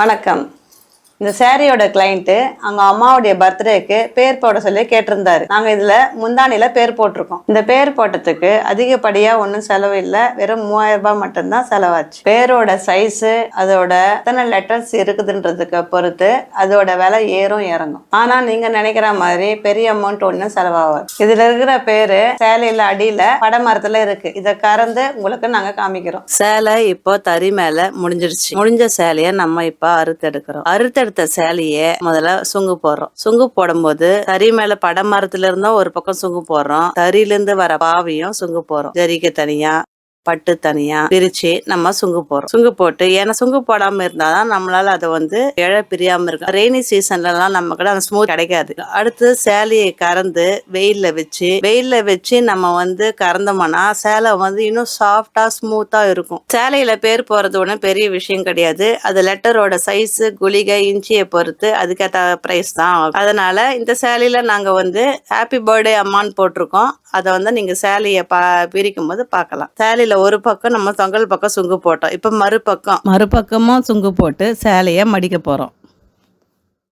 வணக்கம். இந்த சாரியோட கிளைண்ட்டு அவங்க அம்மாவுடைய பர்த்டேக்கு பேர் போட சொல்லி கேட்டிருந்தாரு. நாங்க இதுல முந்தானில பேர் போட்டிருக்கோம். இந்த பேர் போட்டதுக்கு அதிகப்படியா ஒன்றும் செலவு இல்லை, வெறும் 3000 ரூபாய் மட்டும்தான் செலவாச்சு. பேரோட சைஸு அதோட எத்தனை லெட்டர்ஸ் இருக்குதுன்றதுக்கு பொறுத்து அதோட விலை ஏறும் இறங்கும். ஆனா நீங்க நினைக்கிற மாதிரி பெரிய அமௌண்ட் ஒன்றும் செலவாகாது. இதுல இருக்கிற பேரு சேலையில அடியில படமரத்துல இருக்கு. இதை கறந்து உங்களுக்கு நாங்க காமிக்கிறோம். சேலை இப்போ தறி மேல முடிஞ்சிருச்சு. முடிஞ்ச சேலைய நம்ம இப்ப அறுத்தெடுக்கிறோம். சேலையே முதல்ல சுங்கு போடுறோம். சுங்கு போடும்போது தறி மேல படமரத்துல இருந்தும் ஒரு பக்கம் சுங்கு போடுறோம், தறியில இருந்து வர பாவையும் சுங்கு போறோம். ஜரிகை தனியா பட்டு தனியா பிரிச்சு நம்ம சுங்கு போறோம். சுங்கு போட்டு ஏன்னா சுங்கு போடாம இருந்தாதான் நம்மளால அதை இழ பிரியாம இருக்கும். ரெய்னி சீசன்ல எல்லாம் நம்ம கூட அந்த ஸ்மூத் கிடைக்காது. அடுத்து சேலையை கறந்து வெயில்ல வச்சு நம்ம கறந்தோம்னா சேலை இன்னும் சாஃப்டா ஸ்மூத்தா இருக்கும். சேலையில பேர் போறது ஒன்றும் பெரிய விஷயம் கிடையாது. அது லெட்டரோட சைஸ் குளிகை இன்ச்சியை பொறுத்து அதுக்கேற்ற பிரைஸ் தான் ஆகும். அதனால இந்த சேலையில நாங்க ஹாப்பி பர்த்டே அம்மான்னு போட்டிருக்கோம். அதை நீங்க சேலையை பிரிக்கும் போது பார்க்கலாம். சேலையில ஒரு பக்கம் நம்ம தொங்கல் பக்கம் சுங்கு போட்டோம். இப்ப மறுபக்கமும் சுங்கு போட்டு சேலைய மடிக்க போறோம்.